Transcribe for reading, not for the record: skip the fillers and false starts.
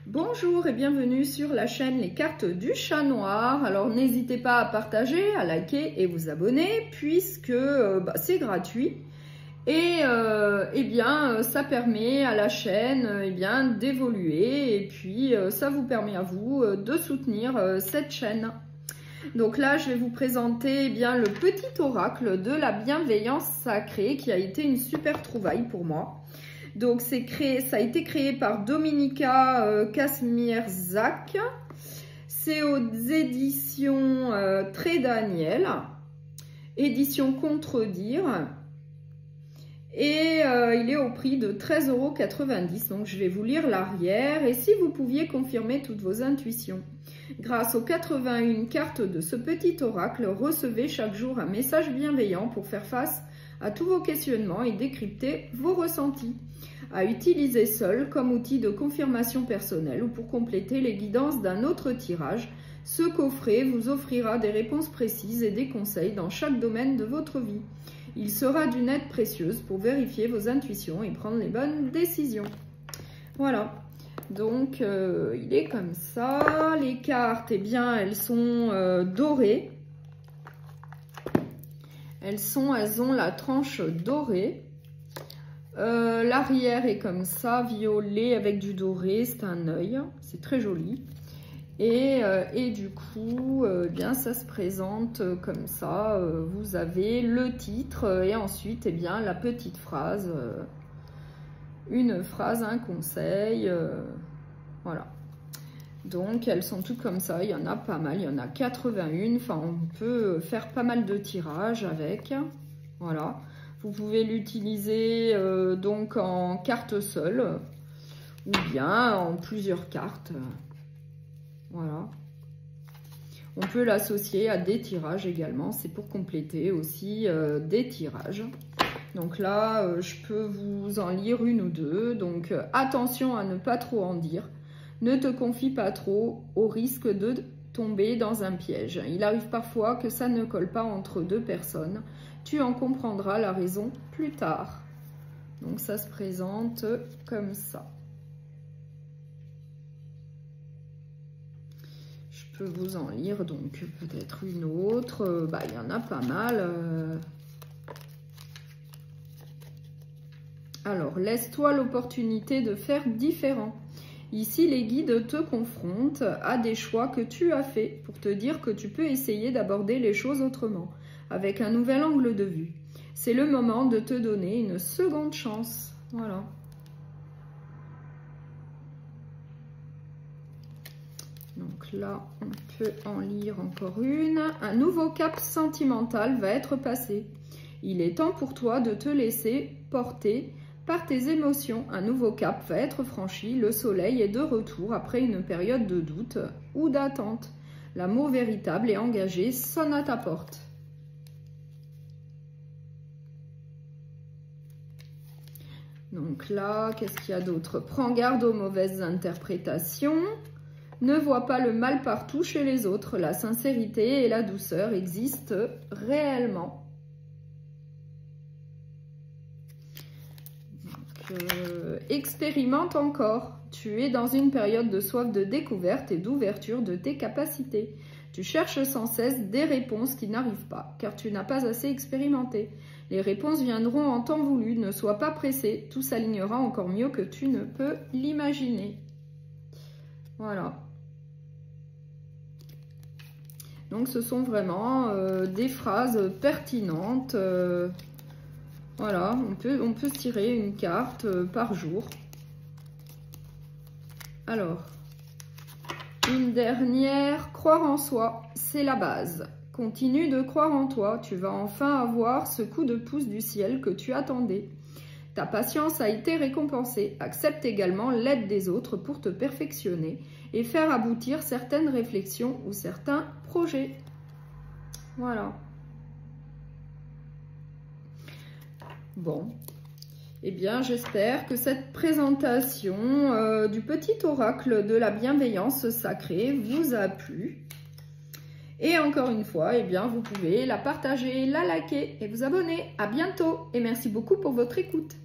Bonjour et bienvenue sur la chaîne Les Cartes du Chat Noir. Alors n'hésitez pas à partager, à liker et vous abonner puisque c'est gratuit. Et ça permet à la chaîne d'évoluer et puis ça vous permet à vous de soutenir cette chaîne. Donc là, je vais vous présenter le petit oracle de la bienveillance sacrée qui a été une super trouvaille pour moi. Donc ça a été créé par Dominika Kazmierzak. C'est aux éditions Très Daniel, édition Contredire. Et il est au prix de 13,90 €. Donc je vais vous lire l'arrière. Et si vous pouviez confirmer toutes vos intuitions. Grâce aux 81 cartes de ce petit oracle, recevez chaque jour un message bienveillant pour faire face à tous vos questionnements et décrypter vos ressentis. À utiliser seul comme outil de confirmation personnelle ou pour compléter les guidances d'un autre tirage, ce coffret vous offrira des réponses précises et des conseils dans chaque domaine de votre vie. Il sera d'une aide précieuse pour vérifier vos intuitions et prendre les bonnes décisions. Voilà, donc il est comme ça. Les cartes, elles sont dorées. Elles ont la tranche dorée. L'arrière est comme ça, violet avec du doré, c'est un œil, c'est très joli. Et du coup, ça se présente comme ça. Vous avez le titre et ensuite, la petite phrase. Une phrase, un conseil. Voilà. Donc, elles sont toutes comme ça. Il y en a pas mal. Il y en a 81. Enfin, on peut faire pas mal de tirages avec. Voilà. Vous pouvez l'utiliser donc en carte seule ou bien en plusieurs cartes. Voilà. On peut l'associer à des tirages également. C'est pour compléter aussi des tirages. Donc là, je peux vous en lire une ou deux. Donc attention à ne pas trop en dire. Ne te confie pas trop au risque de tomber dans un piège. Il arrive parfois que ça ne colle pas entre deux personnes. Tu en comprendras la raison plus tard. Donc ça se présente comme ça. Je peux vous en lire donc peut-être une autre. Il y en a pas mal. Alors, laisse-toi l'opportunité de faire différent. Ici, les guides te confrontent à des choix que tu as faits pour te dire que tu peux essayer d'aborder les choses autrement, avec un nouvel angle de vue. C'est le moment de te donner une seconde chance. Voilà. Donc là, on peut en lire encore une. Un nouveau cap sentimental va être passé. Il est temps pour toi de te laisser porter par tes émotions. Un nouveau cap va être franchi. Le soleil est de retour après une période de doute ou d'attente. L'amour véritable et engagé sonne à ta porte. Donc là, qu'est-ce qu'il y a d'autre? Prends garde aux mauvaises interprétations. Ne vois pas le mal partout chez les autres. La sincérité et la douceur existent réellement. Donc, expérimente encore. Tu es dans une période de soif de découverte et d'ouverture de tes capacités. Tu cherches sans cesse des réponses qui n'arrivent pas, car tu n'as pas assez expérimenté. Les réponses viendront en temps voulu. Ne sois pas pressé. Tout s'alignera encore mieux que tu ne peux l'imaginer. Voilà. Donc, ce sont vraiment des phrases pertinentes. Voilà, on peut tirer une carte par jour. Alors, une dernière, croire en soi, c'est la base. Continue de croire en toi, tu vas enfin avoir ce coup de pouce du ciel que tu attendais. Ta patience a été récompensée. Accepte également l'aide des autres pour te perfectionner et faire aboutir certaines réflexions ou certains projets. Voilà. Bon, j'espère que cette présentation du petit oracle de la bienveillance sacrée vous a plu. Et encore une fois, vous pouvez la partager, la liker et vous abonner. À bientôt et merci beaucoup pour votre écoute.